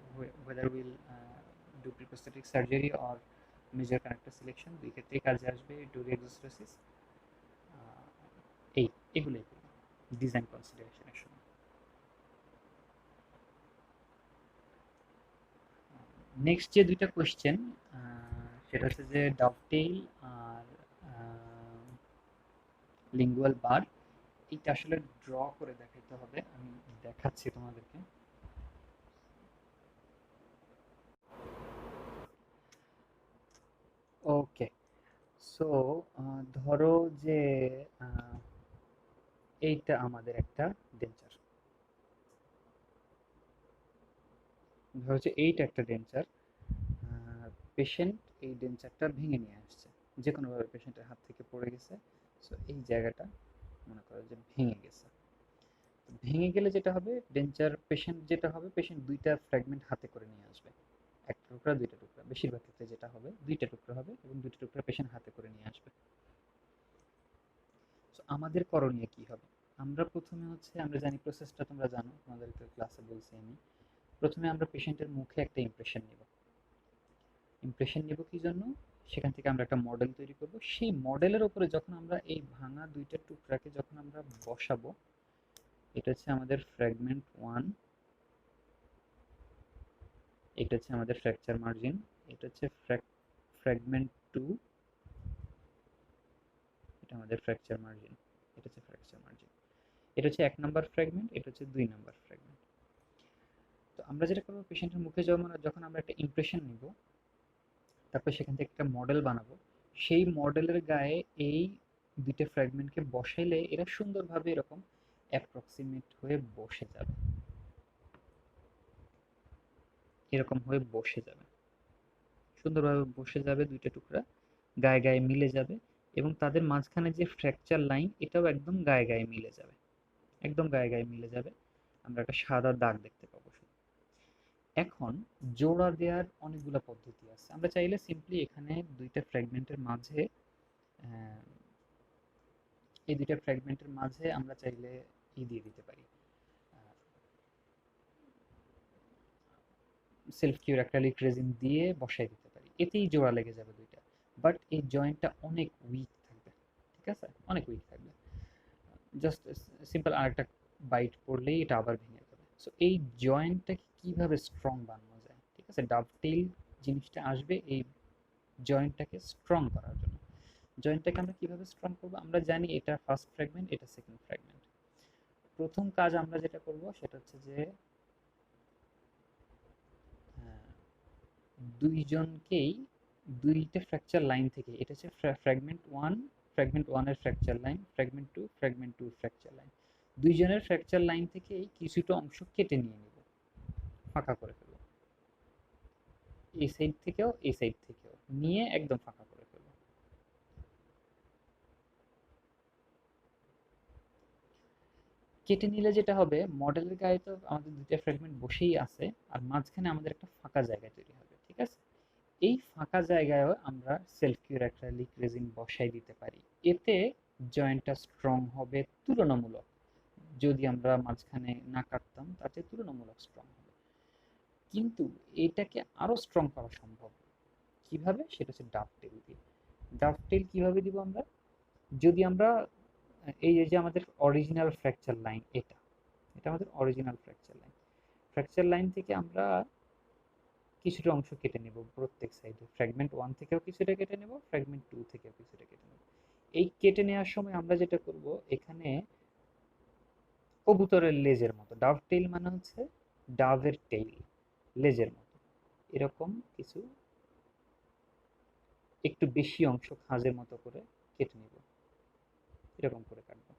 Speaker 1: whether we'll do preprosthetic surgery or major connector selection, দুই ক্ষেত্রেই কাজে আসবে টুরি এক্সোস্টোসিস। এগুলোই design কনসিডারেশনের সময়। Next যে দুইটা কোয়েশ্চেন, সেটা হচ্ছে যে ডভটেইল আর লিঙ্গুয়াল বার, এইটা আসলে ড্র করে দেখাইতে হবে, আমি দেখাচ্ছি তোমাদেরকে। ওকে, সো ধরো যে এইটা আমাদের একটা ডেঞ্চার, ধরো হচ্ছে এইটা একটা ডেঞ্চার, পেশেন্ট এই ডেঞ্চারটা ভেঙে নিয়ে আসছে, যে কোনোভাবে পেশেন্টের হাত থেকে পড়ে গেছে, সো এই জায়গাটা মনে করো যে ভেঙে গেছে। ভেঙে গেলে যেটা হবে, ডেঞ্চার পেশেন্ট যেটা হবে, পেশেন্ট দুইটা ফ্র্যাগমেন্ট হাতে করে নিয়ে আসবে, একটা টুকরা দুইটা টুকরা, বেশিরভাগ ক্ষেত্রে যেটা হবে দুইটা টুকরা হবে এবং দুইটা টুকরা পেশেন্ট হাতে করে নিয়ে আসবে। সো আমাদের করণীয় কি হবে? আমরা প্রথমে হচ্ছে, আমরা জানি প্রসেসটা, তোমরা জানো, তোমাদেরকে ক্লাসে বলছি আমি, প্রথমে আমরা পেশেন্টের মুখে একটা ইমপ্রেশন নিব। ইমপ্রেশন নিব কি জন্য? সেখান থেকে আমরা একটা মডেল তৈরি করব, সেই মডেলের উপরে যখন আমরা এই ভাঙা দুইটা টুকরাকে যখন আমরা বসাবো, এটা হচ্ছে আমাদের ফ্র্যাগমেন্ট 1, এটা হচ্ছে আমাদের ফ্র্যাকচার মার্জিন, এটা হচ্ছে ফ্র্যাগমেন্ট 2, এটা আমাদের ফ্র্যাকচার মার্জিন, এটা হচ্ছে ফ্র্যাকচার মার্জিন, এটা হচ্ছে 1 নাম্বার ফ্র্যাগমেন্ট, এটা হচ্ছে 2 নাম্বার ফ্র্যাগমেন্ট। তো আমরা যেটা করবো, পেশেন্টের মুখে যখন আমরা একটা ইমপ্রেশন নিব, তারপর সেখান থেকে একটা মডেল বানাবো, সেই মডেলের গায়ে এই দুইটা ফ্র্যাগমেন্টকে বসাইলে এরা সুন্দরভাবে এরকম অ্যাপ্রক্সিমেট হয়ে বসে যাবে, এরকম হয়ে বসে যাবে, সুন্দরভাবে বসে যাবে, দুইটা টুকরা গায়ে গায়ে মিলে যাবে, এবং তাদের মাঝখানে যে ফ্র্যাকচার লাইন, এটাও একদম গায়ে গায়ে মিলে যাবে, একদম গায়ে গায়ে মিলে যাবে, আমরা একটা সাদা দাগ দেখতে পাবো। এখন জোড়া দেওয়ার অনেকগুলো পদ্ধতি আছে, আমরা চাইলে সিম্পলি এখানে দুইটা ফ্র্যাগমেন্টের মাঝে, এই দুইটা ফ্র্যাগমেন্টের মাঝে আমরা চাইলে দিয়ে দিতে পারি, সেলফ কিউর অ্যাক্রিলিক রেজিন দিয়ে বসাই দিতে পারি, এতেই জোড়া লেগে যাবে দুইটা। বাট এই জয়েন্টটা অনেক উইক থাকবে, ঠিক আছে, অনেক উইক থাকবে, জাস্ট সিম্পল আরেকটা বাইট পড়লেই এটা আবার ভেঙে যাবে। সো এই জয়েন্টটাকে কিভাবে স্ট্রং বানানো যায়, ঠিক আছে, ডাভটেইল জিনিসটা আসবে এই জয়েন্টটাকে স্ট্রং করার জন্য। জয়েন্টটাকে আমরা কিভাবে স্ট্রং করব? আমরা জানি এটা ফার্স্ট ফ্র্যাগমেন্ট, এটা সেকেন্ড ফ্র্যাগমেন্ট। প্রথম কাজ আমরা যেটা করব সেটা হচ্ছে যে দুইজনকেই দুইটা ফ্র্যাকচার লাইন থেকে, এটা হচ্ছে ফ্র্যাগমেন্ট 1, ফ্র্যাগমেন্ট 1 এর fracture line, fragment 2, fragment 2 fracture line, দুইজনের ফ্র্যাকচার লাইন থেকেই কিছুটা অংশ কেটে নিয়ে নেব, ফাঁকা করে ফেলব, এই সাইড থেকেও এই সাইড থেকেও নিয়ে একদম ফাঁকা করে ফেলব। কেটে নিলে যেটা হবে, মডেলের গায়ে তো আমাদের দুইটা ফ্র্যাগমেন্ট বসেই আছে, আর মাঝখানে আমাদের একটা ফাঁকা জায়গা তৈরি হবে, ঠিক আছে, এই ফাঁকা জায়গায়ও আমরা সেলফ কিউর অ্যাক্রিলিক রেজিন বসাই দিতে পারি, এতে জয়েন্টটা স্ট্রং হবে তুলনামূলক, যদি আমরা মাঝখানে না কাটতাম তাতে তুলনামূলক স্ট্রং হবে। কিন্তু এটাকে আরো স্ট্রং করা সম্ভব, কিভাবে? সেটা হচ্ছে ডাভটেল দিয়ে। ডাভটেল কিভাবে দিব আমরা? যদি আমরা এই যে আমাদের অরিজিনাল ফ্র্যাকচার লাইন, এটা এটা আমাদের original fracture line. Fracture line থেকে আমরা কিছুটা অংশ কেটে নেব প্রত্যেক সাইডে, ফ্র্যাগমেন্ট 1 থেকেও কিছুটা কেটে নেব, ফ্র্যাগমেন্ট 2 থেকেও কিছুটা কেটে নেব। এই কেটে নেওয়ার সময় আমরা যেটা করব, এখানে কবুতরের লেজের মতো, ডাভ টেইল মানে হচ্ছে ডাভের টেইল, লেজের মতো এরকম কিছু একটু বেশি অংশ খাঁজের মতো করে কেটে নেব, এরকম করে কাটবো।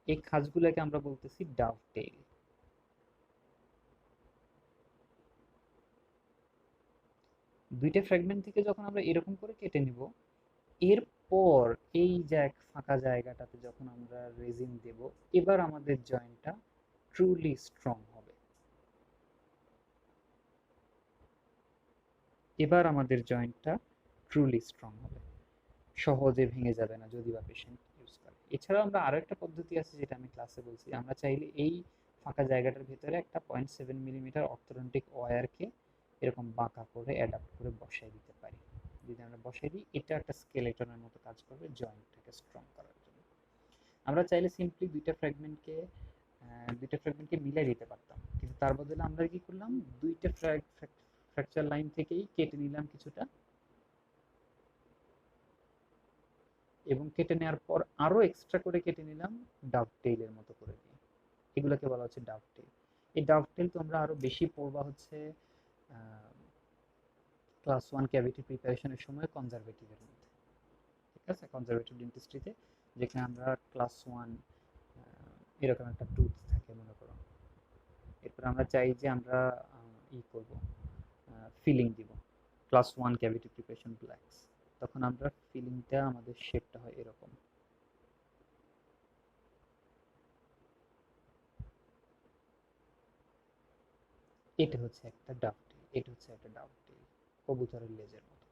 Speaker 1: এই খাঁজগুলোকে আমরা বলতেছি ডাভ টেইল। দুইটা ফ্র্যাগমেন্ট থেকে যখন আমরা এরকম করে কেটে নিব, এরপর এই যে ফাঁকা জায়গাটাতে যখন আমরা রেজিন দেব, এবার আমাদের জয়েন্টটা ট্রুলি স্ট্রং হবে। এবার আমাদের জয়েন্টটা ট্রুলি স্ট্রং হবে, সহজে ভেঙে যাবে না যদি বা পেশেন্ট ইউজ করে। এছাড়াও আমরা আরো একটা পদ্ধতি আছে যেটা আমি ক্লাসে বলছি, আমরা চাইলে এই ফাঁকা জায়গাটার ভিতরে একটা 0.7 মিলিমিটার অর্থোডন্টিক ওয়্যারকে এরকম বাঁকা করে অ্যাডাপ্ট করে বসাই দিতে পারি। যদি আমরা বসাই দিই, এটা একটা স্কেলেটনের মতো কাজ করবে জয়েন্টটাকে স্ট্রং করার জন্য। আমরা চাইলে সিম্পলি দুইটা ফ্র্যাগমেন্টকে মিলাই দিতে পারতাম, কিন্তু তার বদলে আমরা কি করলাম, দুইটা ফ্র্যাকচার লাইন থেকেই কেটে নিলাম কিছুটা, এবং কেটে নেওয়ার পর আরো এক্সট্রা করে কেটে নিলাম ডাভটেইলের মতো করে দিয়ে। এগুলোকে বলা হচ্ছে ডাভটেইল। এই ডাভটেইল তোমরা আরো বেশি পড়বা হচ্ছে ক্লাস 1 ক্যাভিটি প্রিপারেশনের সময় কনজারভেটিভের মধ্যে, ঠিক আছে, কনজারভেটিভ ডেন্টিস্ট্রিতে, যেখানে আমরা ক্লাস 1 এরকম একটা টুথ থাকে মনে করো, এরপর আমরা চাই যে আমরা করব, ফিলিং দিব, ক্লাস 1 ক্যাভিটি প্রিপারেশন ব্ল্যাকস, তখন আমরা ফিলিংটা আমাদের শেপটা হয় এরকম। এটা হচ্ছে একটা ডাভটেইল, এটা হচ্ছে একটা ডাভটেইল, কবুতরের লেজের মতো।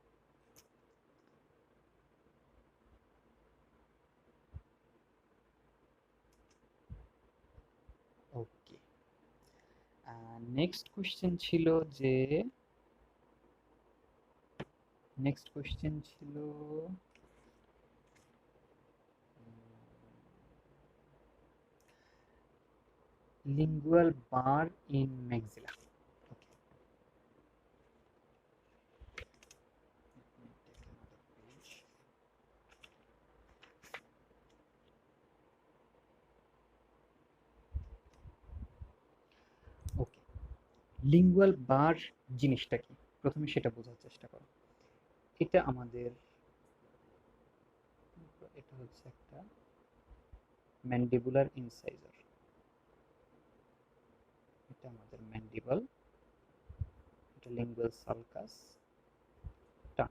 Speaker 1: ওকে, নেক্সট কোশ্চেন ছিল যে, নেক্সট কোশ্চেন ছিল lingual bar in maxilla. Okay. Let me take another page. Okay, lingual বার জিনিসটা কি প্রথমে সেটা বোঝার চেষ্টা করো। এটা আমাদের, এটা হচ্ছে একটা ম্যান্ডিবুলার ইনসাইজার, এটা আমাদের ম্যান্ডিবল, এটা লিঙ্গুয়াল সালকাস, টাং।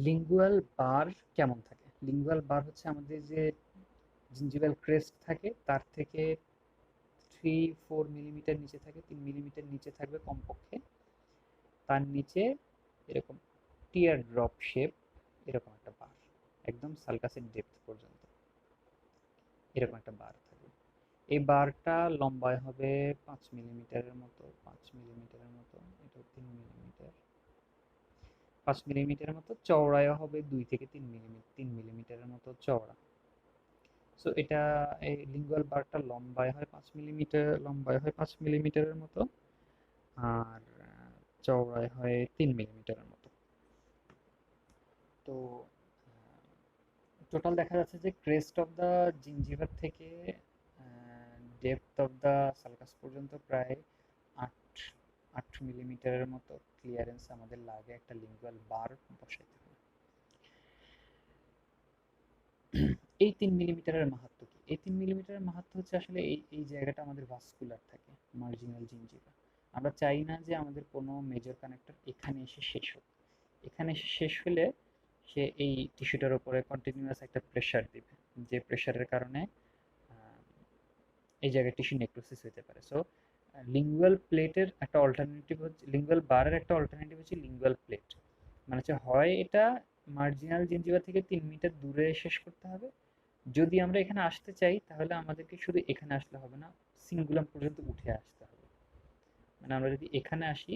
Speaker 1: লিঙ্গুয়াল বার কেমন থাকে? লিঙ্গুয়াল বার হচ্ছে আমাদের যে জিঞ্জিভাল ক্রেস্ট থাকে তার থেকে 3-4 মিলিমিটার নিচে থাকে, 3 মিলিমিটার নিচে থাকবে কমপক্ষে, তার নিচে এরকম টিয়ার ড্রপ শেপ এরকম একটা বার, একদম সালকাসের ডেপথ পর্যন্ত এরকম একটা বার থাকবে। এই বারটা লম্বায় হবে 5 মিলিমিটারের মতো, 5 মিলিমিটারের মতো, এটা 3 মিলিমিটার, 5 মিলিমিটারের মতো চওড়ায় হবে 2 থেকে 3 মিলিমিটার, 3 মিলিমিটারের মতো চওড়া। সো এটা, এই লিঙ্গুয়াল বারটা লম্বায় হয় 5 মিলিমিটারের মতো, আর চওড়ায় হয় 3 মিলিমিটারের মতো। তো টোটাল দেখা যাচ্ছে যে ক্রেস্ট অফ দ্য জিঞ্জিভার থেকে ডেপথ অফ দ্য সালকাস পর্যন্ত প্রায় 8 মিলিমিটারের মতো ক্লিয়ারেন্স আমাদের লাগে একটা লিঙ্গুয়াল বার বসাইতে হলে। এই 3 মিলিমিটারের মাহাত্ম্য কি? এই 3 মিলিমিটারের মাহাত্ম্য হচ্ছে আসলে এই এই জায়গাটা আমাদের ভাস্কুলার থাকে, মার্জিনাল জিঞ্জিভা। আমরা চাই না যে আমাদের কোনো মেজর কানেক্টর এখানে এসে শেষ হোক। এখানে এসে শেষ হলে সে এই টিস্যুটার উপরে কন্টিনিউয়াস একটা প্রেশার দিবে, যে প্রেশারের কারণে এই জায়গায় টিস্যু নেক্রোসিস হতে পারে। সো লিঙ্গুয়াল প্লেটের একটা অল্টারনেটিভ হচ্ছে, লিঙ্গুয়াল বারের একটা অল্টারনেটিভ হচ্ছে লিঙ্গুয়াল প্লেট, মানে হচ্ছে হয় এটা মার্জিনাল জিঞ্জিভা থেকে 3 মিটার দূরে শেষ করতে হবে, যদি আমরা এখানে আসতে চাই তাহলে আমাদেরকে শুধু এখানে আসলে হবে না, সিঙ্গুলাম পর্যন্ত উঠে আসতে হবে। মানে আমরা যদি এখানে আসি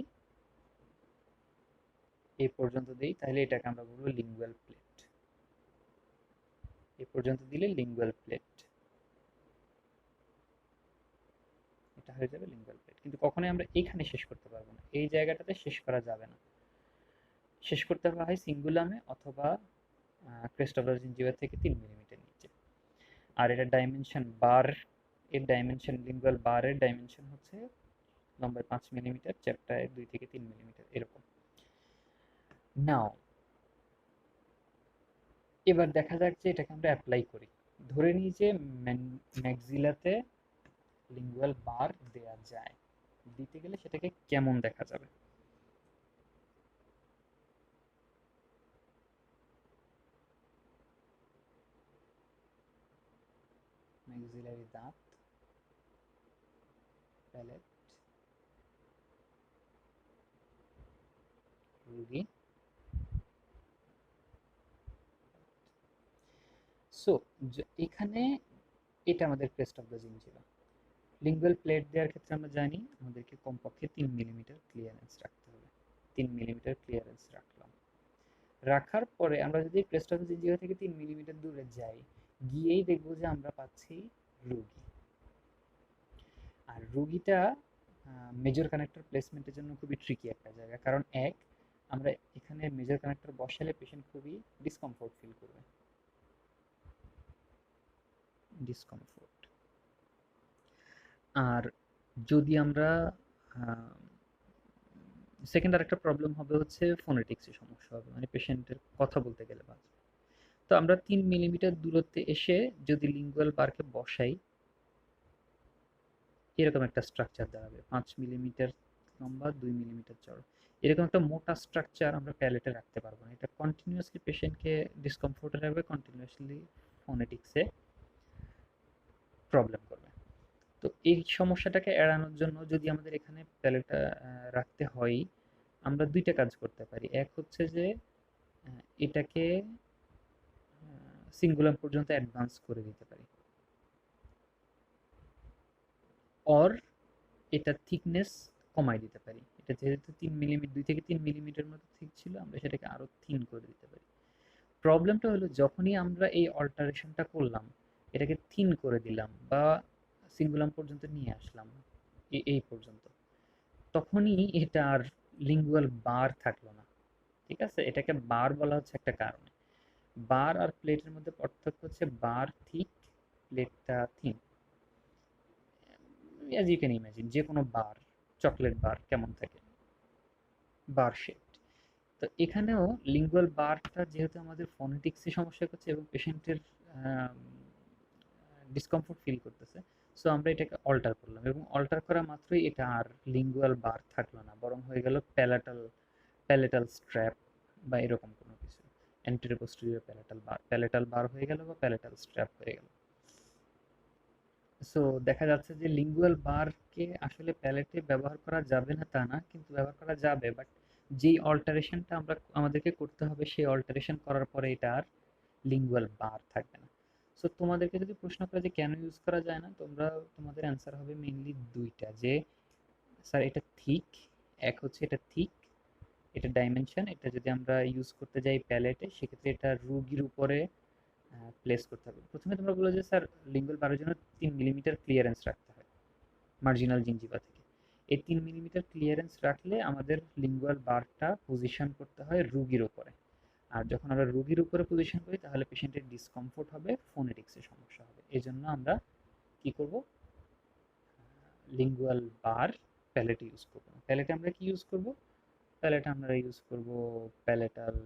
Speaker 1: এই পর্যন্ত দেই, তাহলে এটাকে আমরা বলবো লিঙ্গুয়াল প্লেট। এই পর্যন্ত দিলে লিঙ্গুয়াল প্লেট, এটা হয়ে যাবে লিঙ্গুয়াল প্লেট। কিন্তু কখনোই আমরা এইখানে শেষ করতে পারবো না, এই জায়গাটাতে শেষ করা যাবে না। শেষ করতে হবে হয় সিঙ্গুলামে অথবা ক্রেস্ট অফ দ্য জিঞ্জিভা থেকে 3 মিলিমিটার নিচে। আর এটা ডাইমেনশন বার, এর ডাইমেনশন লিঙ্গুয়াল বারের ডাইমেনশন হচ্ছে লম্বায় 5 মিলিমিটার, চ্যাপ্টায় 2 থেকে 3 মিলিমিটার এরকম। নাও এবার দেখা যাক যে এটাকে আমরা অ্যাপ্লাই করি। ধরে নিই যে ম্যাক্সিলাতে লিঙ্গুয়াল বার দেয়া যায়, দিতে গেলে সেটাকে কেমন দেখা যাবে। ম্যাক্সিলারি দাঁত, প্যালেট, রুগী। সো এখানে এটা আমাদের crest of the gingiva. Lingual plate দেওয়ার ক্ষেত্রে আমরা জানি আমাদেরকে কমপক্ষে 3 মিলিমিটার ক্লিয়ারেন্স রাখতে হবে। 3 মিলিমিটার ক্লিয়ারেন্স রাখলাম। রাখার পরে আমরা যদি ক্রেস্ট অফ দ্য জিঞ্জিভা থেকে 3 মিলিমিটার দূরে যাই, গিয়েই দেখবো যে আমরা পাচ্ছি রুগী। আর রুগীটা মেজর কানেক্টর প্লেসমেন্টের জন্য খুবই ট্রিকি একটা জায়গা, কারণ আমরা এখানে মেজর কানেক্টর বসালে পেশেন্ট খুবই ডিসকমফোর্ট ফিল করবে, ডিসকমফোর্ট। আর যদি আমরা সেকেন্ড আরেকটা প্রবলেম হবে হচ্ছে ফোনেটিক্সের সমস্যা হবে, মানে পেশেন্টের কথা বলতে গেলে বাজবে। তো আমরা 3 মিলিমিটার দূরত্বে এসে যদি লিঙ্গুয়াল বারকে বসাই, এরকম একটা স্ট্রাকচার দাঁড়াবে, 5 মিলিমিটার লম্বা, 2 মিলিমিটার চড়া। এরকম একটা মোটা স্ট্রাকচার আমরা প্যালেটে রাখতে পারবো না, এটা কন্টিনিউয়াসলি পেশেন্টকে ডিসকমফোর্টে রাখবে, কন্টিনিউয়াসলি ফোনেটিক্সে প্রবলেম করবে। তো এই সমস্যাটাকে এড়ানোর জন্য যদি আমাদের এখানে প্যালেটটা রাখতে হয়, আমরা দুইটা কাজ করতে পারি। এক হচ্ছে যে এটাকে সিঙ্গুলাম পর্যন্ত অ্যাডভান্স করে দিতে পারি, অর এটা থিকনেস কমাই দিতে পারি। এটা যেহেতু 3 মিলিমিটার, 2 থেকে 3 মিলিমিটার মতো থিক ছিল, আমরা সেটাকে আরো থিন করে দিতে পারি। প্রবলেমটা হলো যখনই আমরা এই অল্টারেশনটা করলাম, এটাকে থিন করে দিলাম বা সিঙ্গুলাম পর্যন্ত নিয়ে আসলাম এই পর্যন্ত, তখনই এটা আর লিঙ্গুয়াল বার থাকলো না। ঠিক আছে, এটাকে বার বলা হচ্ছে একটা কারণে। বার আর প্লেটের মধ্যে পার্থক্য হচ্ছে বার থিক, প্লেটটা thin. As you can imagine, যে কোনো বার, চকলেট বার কেমন থাকে, বার শেপড। তো এখানেও লিঙ্গুয়াল বারটা যেহেতু আমাদের ফোনেটিক্সে সমস্যা করছে এবং পেশেন্টের ডিসকমফোর্ট ফিল করতেছে, সো আমরা এটাকে অল্টার করলাম, এবং অল্টার করা মাত্রই এটা আর লিঙ্গুয়াল বার থাকলো না, বরং হয়ে গেল প্যালেটাল প্যালেটাল স্ট্র্যাপ বা এরকম কোনো কিছু। অ্যান্টেরিয়র পোস্টেরিয়র প্যালেটাল বার হয়ে গেল বা প্যালেটাল স্ট্র্যাপ হয়ে গেল। সো দেখা যাচ্ছে যে লিঙ্গুয়াল বারকে আসলে প্যালেটে ব্যবহার করা যাবে না তা না, কিন্তু ব্যবহার করা যাবে, বাট যেই অল্টারেশনটা আমাদেরকে করতে হবে সেই অল্টারেশন করার পরে এটা আর লিঙ্গুয়াল বার থাকবে না। সো তোমাদেরকে যদি প্রশ্ন করে যে কেন ইউজ করা যায় না, তোমাদের অ্যান্সার হবে মেইনলি দুইটা, যে স্যার এটা থিক, এক হচ্ছে এটা থিক, এটা ডাইমেনশন, এটা যদি আমরা ইউজ করতে যাই প্যালেটে সেক্ষেত্রে এটা রুগীর উপরে প্লেস করতে হবে। প্রথমে তোমরা বলো যে স্যার লিঙ্গুয়াল বারের জন্য 3 মিলিমিটার ক্লিয়ারেন্স রাখতে হয় মার্জিনাল জিঞ্জিভা থেকে। এই 3 মিলিমিটার ক্লিয়ারেন্স রাখলে আমাদের লিঙ্গুয়াল বারটা পজিশন করতে হয় রুগীর উপরে। আর যখন আমরা রুগীর উপরে পজিশন করি তাহলে পেশেন্টের ডিসকমফোর্ট হবে, ফোনেটিক্সের সমস্যা হবে। এই জন্য আমরা কি করব, লিঙ্গুয়াল বার প্যালেটে ইউজ করব না। প্যালেটে আমরা কি ইউজ করব, প্যালেটে আমরা ইউজ করব প্যালেটাল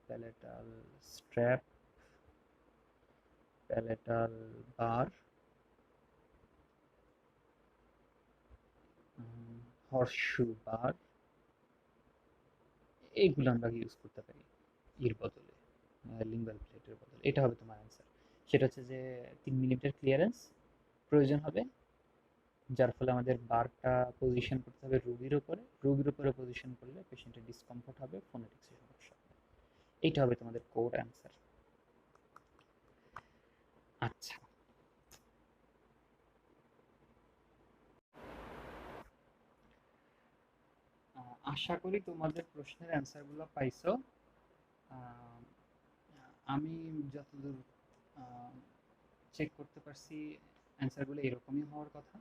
Speaker 1: প্যালেটাল স্ট্র্যাপ, প্যালেটাল বার, হর্সশু বার, এইগুলো আমরা ইউজ করতে পারি এর বদলে, লিঙ্গুয়াল প্লেটের বদলে। এটা হবে তোমার অ্যান্সার। সেটা হচ্ছে যে 3 মিলিমিটার ক্লিয়ারেন্স প্রয়োজন হবে, যার ফলে আমাদের বারটা পজিশন করতে হবে রুগীর উপরে, রুগীর উপরে পজিশন করলে পেশেন্টের ডিসকমফোর্ট হবে, ফোনেটিক্সের সমস্যা হবে। এইটা হবে তোমাদের কোর অ্যান্সার। আচ্ছা, আশা করি তোমাদের প্রশ্নের অ্যান্সারগুলো পাইছো। আহ, আমি যতদূর চেক করতে পারছি অ্যান্সারগুলো এরকমই হওয়ার কথা।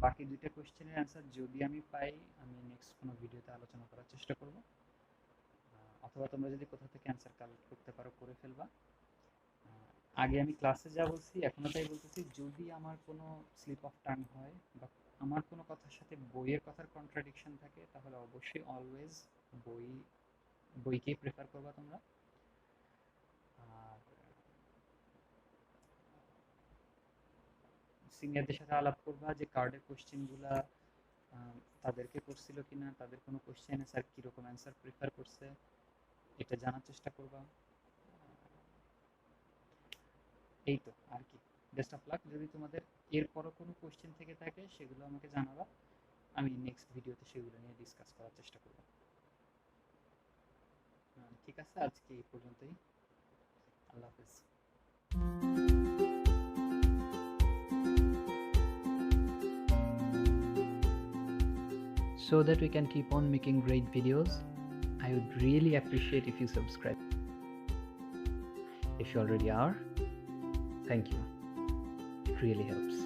Speaker 1: বাকি দুইটা কোয়েশ্চেনের অ্যান্সার যদি আমি পাই আমি নেক্সট কোনো ভিডিওতে আলোচনা করার চেষ্টা করব, অথবা তোমরা যদি কোথা থেকে অ্যান্সার কালেক্ট করতে পারো করে ফেলবা। আগে আমি ক্লাসে যা বলছি এখনও তাই বলতেছি, যদি আমার কোনো স্লিপ অফ টাং হয় বা আমার কোনো কথার সাথে বইয়ের কথার কন্ট্রাডিকশন থাকে তাহলে অবশ্যই অলওয়েজ বই বইকেই প্রেফার করবা তোমরা। আর সিনিয়রদের সাথে আলাপ করবা যে কার্ডের কোশ্চেনগুলা তাদেরকে করছিল কিনা, তাদের কোনো কোশ্চেনে স্যার কীরকম অ্যান্সার প্রেফার করছে এটা জানার চেষ্টা করবা। এই তো আর কি। Best of luck. যদি তোমাদের এরপরও কোনো কোশ্চেন থেকে থাকে সেগুলো আমাকে জানাবা, আমি নেক্সট ভিডিওতে সেগুলো নিয়ে ডিসকাস করার চেষ্টা করব। ঠিক আছে, আজকে এই পর্যন্তই। আল্লাহ হাফেজ। So that we can keep on making great videos, I would really appreciate if you subscribe. If you already are, thank you. It really helps.